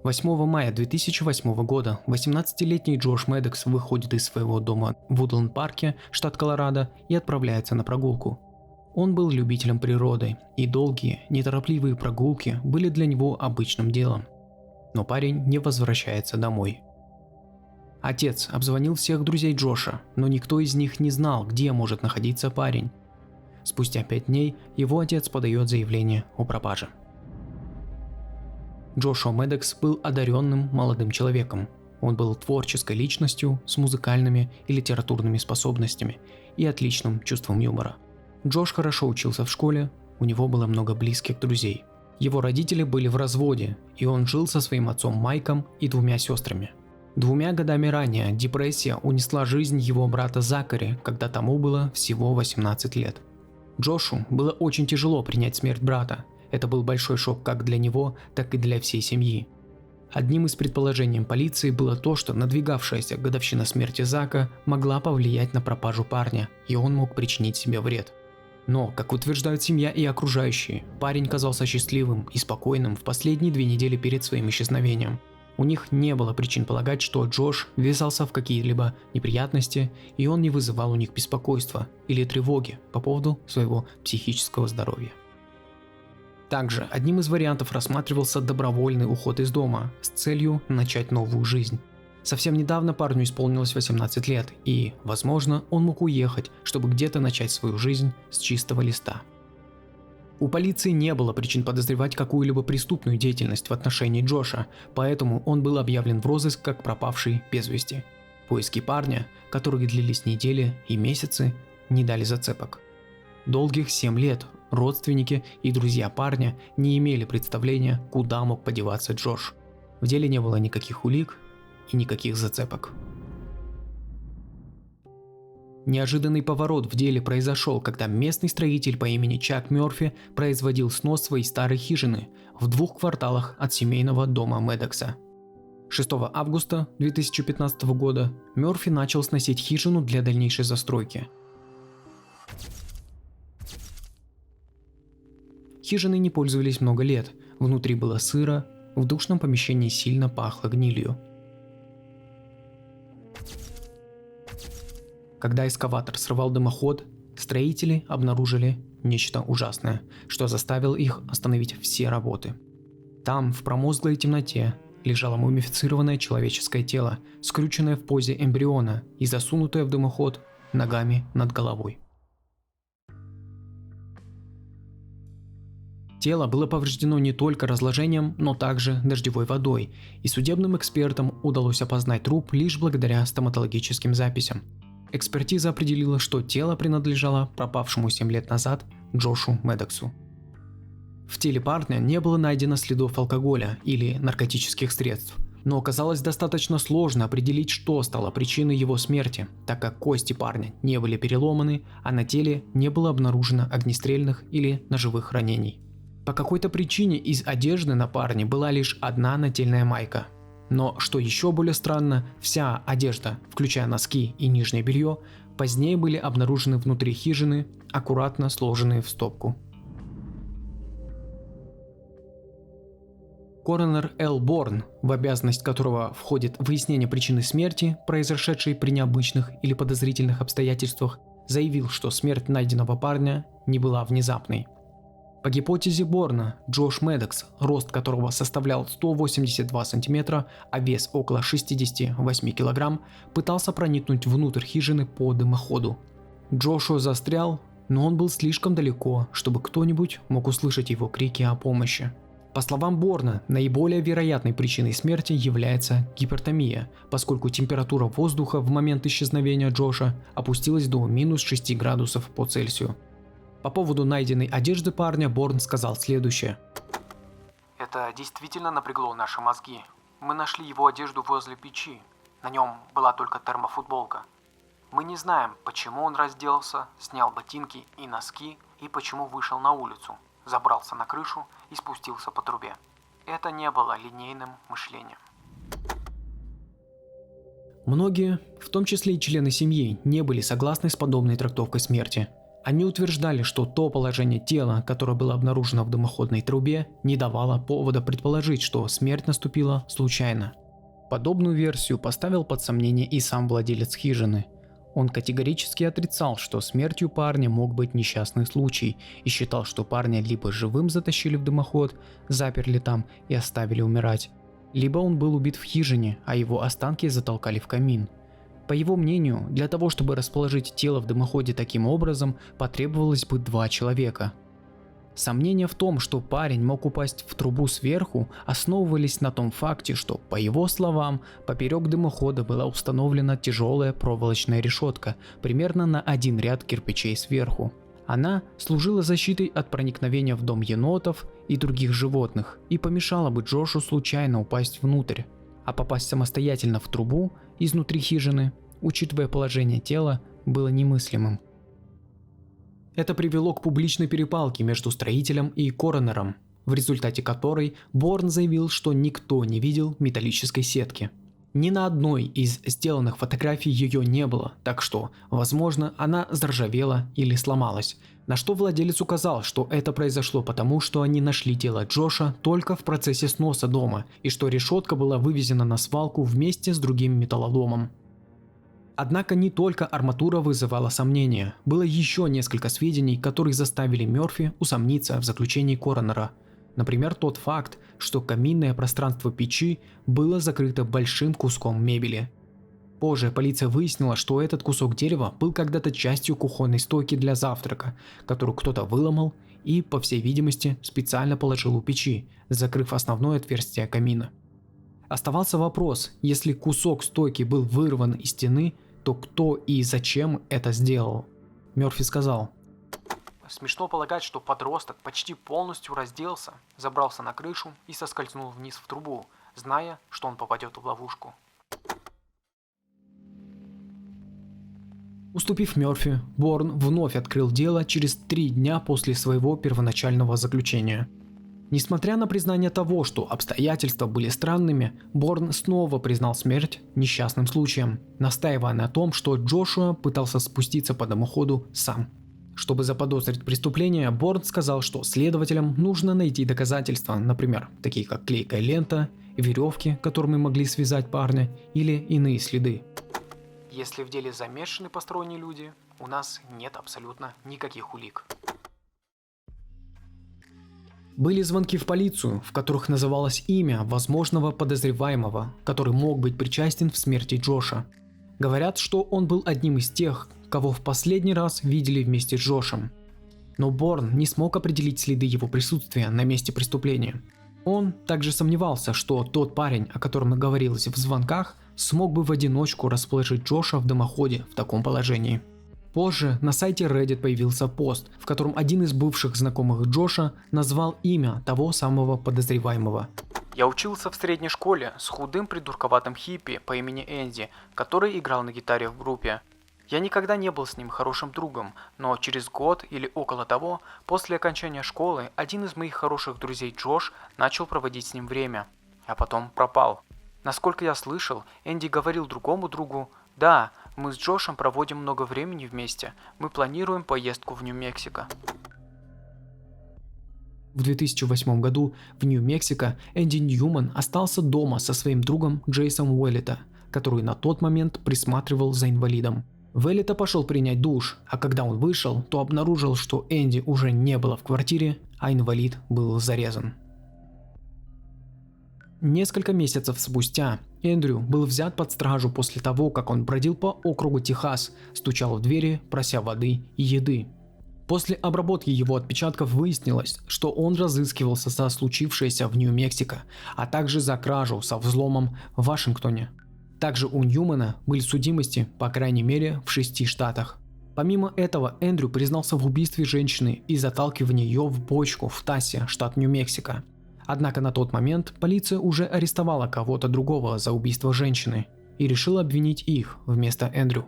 8 мая 2008 года 18-летний Джош Мэддокс выходит из своего дома в Вудленд-парке, штат Колорадо, и отправляется на прогулку. Он был любителем природы, и долгие, неторопливые прогулки были для него обычным делом. Но парень не возвращается домой. Отец обзвонил всех друзей Джоша, но никто из них не знал, где может находиться парень. Спустя 5 дней его отец подает заявление о пропаже. Джошуа Мэддокс был одаренным молодым человеком. Он был творческой личностью с музыкальными и литературными способностями и отличным чувством юмора. Джош хорошо учился в школе, у него было много близких друзей. Его родители были в разводе, и он жил со своим отцом Майком и 2 сестрами. 2 годами ранее депрессия унесла жизнь его брата Закари, когда тому было всего 18 лет. Джошу было очень тяжело принять смерть брата. Это был большой шок как для него, так и для всей семьи. Одним из предположений полиции было то, что надвигавшаяся годовщина смерти Зака могла повлиять на пропажу парня, и он мог причинить себе вред. Но, как утверждают семья и окружающие, парень казался счастливым и спокойным в последние 2 недели перед своим исчезновением. У них не было причин полагать, что Джош ввязался в какие-либо неприятности, и он не вызывал у них беспокойства или тревоги по поводу своего психического здоровья. Также одним из вариантов рассматривался добровольный уход из дома с целью начать новую жизнь. Совсем недавно парню исполнилось 18 лет, и, возможно, он мог уехать, чтобы где-то начать свою жизнь с чистого листа. У полиции не было причин подозревать какую-либо преступную деятельность в отношении Джоша, поэтому он был объявлен в розыск как пропавший без вести. Поиски парня, которые длились недели и месяцы, не дали зацепок. Долгих 7 лет родственники и друзья парня не имели представления, куда мог подеваться Джош. В деле не было никаких улик и никаких зацепок. Неожиданный поворот в деле произошел, когда местный строитель по имени Чак Мёрфи производил снос своей старой хижины в 2 кварталах от семейного дома Мэддокса. 6 августа 2015 года Мёрфи начал сносить хижину для дальнейшей застройки. Хижиной не пользовались много лет, внутри было сыро, в душном помещении сильно пахло гнилью. Когда эскаватор срывал дымоход, строители обнаружили нечто ужасное, что заставило их остановить все работы. Там, в промозглой темноте, лежало мумифицированное человеческое тело, скрюченное в позе эмбриона и засунутое в дымоход ногами над головой. Тело было повреждено не только разложением, но также дождевой водой, и судебным экспертам удалось опознать труп лишь благодаря стоматологическим записям. Экспертиза определила, что тело принадлежало пропавшему 7 лет назад Джошу Мэддоксу. В теле парня не было найдено следов алкоголя или наркотических средств, но оказалось достаточно сложно определить, что стало причиной его смерти, так как кости парня не были переломаны, а на теле не было обнаружено огнестрельных или ножевых ранений. По какой-то причине из одежды на парне была лишь одна нательная майка. Но, что еще более странно, вся одежда, включая носки и нижнее белье, позднее были обнаружены внутри хижины, аккуратно сложенные в стопку. Коронер Эл Борн, в обязанность которого входит выяснение причины смерти, произошедшей при необычных или подозрительных обстоятельствах, заявил, что смерть найденного парня не была внезапной. По гипотезе Борна, Джош Мэддокс, рост которого составлял 182 см, а вес около 68 кг, пытался проникнуть внутрь хижины по дымоходу. Джошуа застрял, но он был слишком далеко, чтобы кто-нибудь мог услышать его крики о помощи. По словам Борна, наиболее вероятной причиной смерти является гипертомия, поскольку температура воздуха в момент исчезновения Джоша опустилась до минус 6 градусов по Цельсию. По поводу найденной одежды парня Борн сказал следующее. Это действительно напрягло наши мозги. Мы нашли его одежду возле печи. На нем была только термофутболка. Мы не знаем, почему он разделся, снял ботинки и носки и почему вышел на улицу, забрался на крышу и спустился по трубе. Это не было линейным мышлением. Многие, в том числе и члены семьи, не были согласны с подобной трактовкой смерти. Они утверждали, что то положение тела, которое было обнаружено в дымоходной трубе, не давало повода предположить, что смерть наступила случайно. Подобную версию поставил под сомнение и сам владелец хижины. Он категорически отрицал, что смертью парня мог быть несчастный случай, и считал, что парня либо живым затащили в дымоход, заперли там и оставили умирать, либо он был убит в хижине, а его останки затолкали в камин. По его мнению, для того, чтобы расположить тело в дымоходе таким образом, потребовалось бы 2 человека. Сомнения в том, что парень мог упасть в трубу сверху, основывались на том факте, что, по его словам, поперек дымохода была установлена тяжелая проволочная решетка, примерно на 1 ряд кирпичей сверху. Она служила защитой от проникновения в дом енотов и других животных и помешала бы Джошу случайно упасть внутрь, а попасть самостоятельно в трубу изнутри хижины, учитывая положение тела, было немыслимым. Это привело к публичной перепалке между строителем и коронером, в результате которой Борн заявил, что никто не видел металлической сетки. Ни на одной из сделанных фотографий ее не было, так что, возможно, она заржавела или сломалась, на что владелец указал, что это произошло потому, что они нашли тело Джоша только в процессе сноса дома и что решетка была вывезена на свалку вместе с другим металлоломом. Однако не только арматура вызывала сомнения, было еще несколько сведений, которые заставили Мерфи усомниться в заключении коронера. Например, тот факт, что каминное пространство печи было закрыто большим куском мебели. Позже полиция выяснила, что этот кусок дерева был когда-то частью кухонной стойки для завтрака, которую кто-то выломал и, по всей видимости, специально положил у печи, закрыв основное отверстие камина. Оставался вопрос, если кусок стойки был вырван из стены, то кто и зачем это сделал? Мерфи сказал: Смешно полагать, что подросток почти полностью разделся, забрался на крышу и соскользнул вниз в трубу, зная, что он попадет в ловушку. Уступив Мерфи, Борн вновь открыл дело через 3 дня после своего первоначального заключения. Несмотря на признание того, что обстоятельства были странными, Борн снова признал смерть несчастным случаем, настаивая на том, что Джошуа пытался спуститься по дымоходу сам. Чтобы заподозрить преступление, Борн сказал, что следователям нужно найти доказательства, например, такие как клейкая лента, веревки, которыми могли связать парня, или иные следы. Если в деле замешаны посторонние люди, у нас нет абсолютно никаких улик. Были звонки в полицию, в которых называлось имя возможного подозреваемого, который мог быть причастен в смерти Джоша. Говорят, что он был одним из тех, кого в последний раз видели вместе с Джошем. Но Борн не смог определить следы его присутствия на месте преступления. Он также сомневался, что тот парень, о котором говорилось в звонках, смог бы в одиночку расположить Джоша в дымоходе в таком положении. Позже на сайте Reddit появился пост, в котором один из бывших знакомых Джоша назвал имя того самого подозреваемого. Я учился в средней школе с худым придурковатым хиппи по имени Энди, который играл на гитаре в группе. Я никогда не был с ним хорошим другом, но через год или около того, после окончания школы, один из моих хороших друзей Джош начал проводить с ним время, а потом пропал. Насколько я слышал, Энди говорил другому другу: «Да, мы с Джошем проводим много времени вместе, мы планируем поездку в Нью-Мексико». В 2008 году в Нью-Мексико Энди Ньюман остался дома со своим другом Джейсом Уэллета, который на тот момент присматривал за инвалидом. Уэллета пошел принять душ, а когда он вышел, то обнаружил, что Энди уже не было в квартире, а инвалид был зарезан. Несколько месяцев спустя Эндрю был взят под стражу после того, как он бродил по округу Техас, стучал в двери, прося воды и еды. После обработки его отпечатков выяснилось, что он разыскивался за случившееся в Нью-Мексико, а также за кражу со взломом в Вашингтоне. Также у Ньюмана были судимости, по крайней мере, в 6 штатах. Помимо этого, Эндрю признался в убийстве женщины и заталкивании ее в бочку в Тасе, штат Нью-Мексико. Однако на тот момент полиция уже арестовала кого-то другого за убийство женщины и решила обвинить их вместо Эндрю.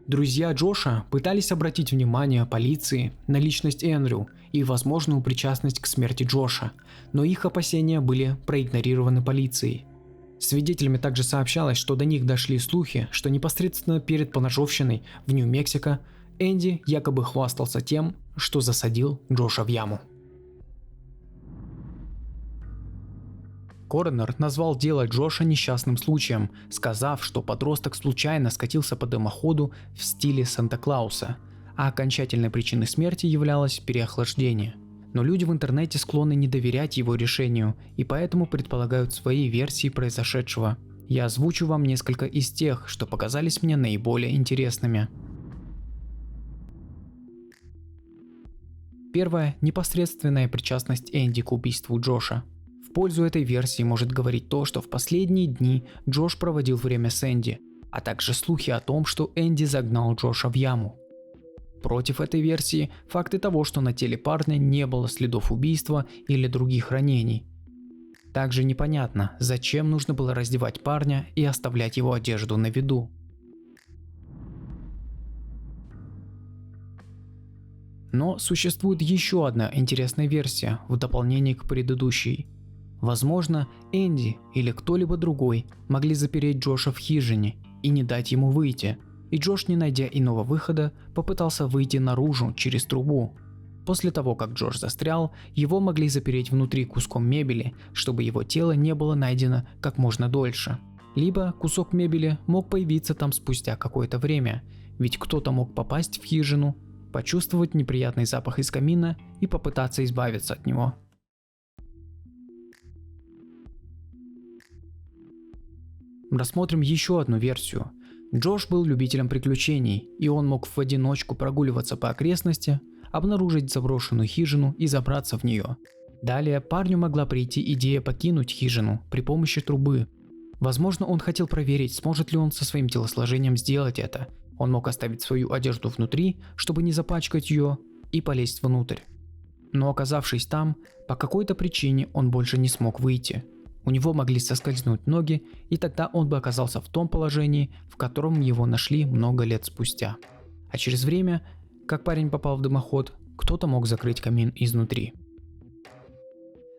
Друзья Джоша пытались обратить внимание полиции на личность Эндрю и возможную причастность к смерти Джоша, но их опасения были проигнорированы полицией. Свидетелями также сообщалось, что до них дошли слухи, что непосредственно перед поножовщиной в Нью-Мексико Энди якобы хвастался тем, что засадил Джоша в яму. Коронер назвал дело Джоша несчастным случаем, сказав, что подросток случайно скатился по дымоходу в стиле Санта-Клауса, а окончательной причиной смерти являлось переохлаждение. Но люди в интернете склонны не доверять его решению и поэтому предполагают свои версии произошедшего. Я озвучу вам несколько из тех, что показались мне наиболее интересными. Первое – непосредственная причастность Энди к убийству Джоша. В пользу этой версии может говорить то, что в последние дни Джош проводил время с Энди, а также слухи о том, что Энди загнал Джоша в яму. Против этой версии факты того, что на теле парня не было следов убийства или других ранений. Также непонятно, зачем нужно было раздевать парня и оставлять его одежду на виду. Но существует еще одна интересная версия в дополнение к предыдущей. Возможно, Энди или кто-либо другой могли запереть Джоша в хижине и не дать ему выйти, и Джош, не найдя иного выхода, попытался выйти наружу через трубу. После того, как Джош застрял, его могли запереть внутри куском мебели, чтобы его тело не было найдено как можно дольше. Либо кусок мебели мог появиться там спустя какое-то время, ведь кто-то мог попасть в хижину, почувствовать неприятный запах из камина и попытаться избавиться от него. Рассмотрим еще одну версию. Джош был любителем приключений, и он мог в одиночку прогуливаться по окрестности, обнаружить заброшенную хижину и забраться в нее. Далее парню могла прийти идея покинуть хижину при помощи трубы. Возможно, он хотел проверить, сможет ли он со своим телосложением сделать это. Он мог оставить свою одежду внутри, чтобы не запачкать ее, и полезть внутрь. Но оказавшись там, по какой-то причине он больше не смог выйти. У него могли соскользнуть ноги, и тогда он бы оказался в том положении, в котором его нашли много лет спустя. А через время, как парень попал в дымоход, кто-то мог закрыть камин изнутри.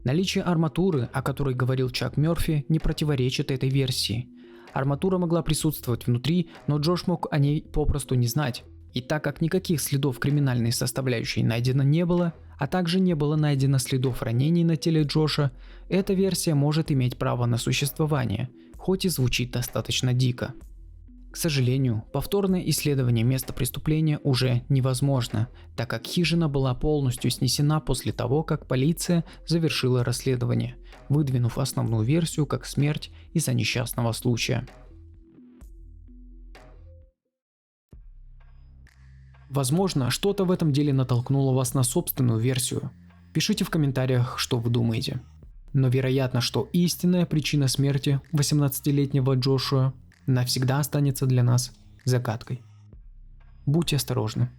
Наличие арматуры, о которой говорил Чак Мёрфи, не противоречит этой версии. Арматура могла присутствовать внутри, но Джош мог о ней попросту не знать. И так как никаких следов криминальной составляющей найдено не было, а также не было найдено следов ранений на теле Джоша, эта версия может иметь право на существование, хоть и звучит достаточно дико. К сожалению, повторное исследование места преступления уже невозможно, так как хижина была полностью снесена после того, как полиция завершила расследование, выдвинув основную версию как смерть из-за несчастного случая. Возможно, что-то в этом деле натолкнуло вас на собственную версию. Пишите в комментариях, что вы думаете. Но вероятно, что истинная причина смерти 18-летнего Джошуа навсегда останется для нас загадкой. Будьте осторожны.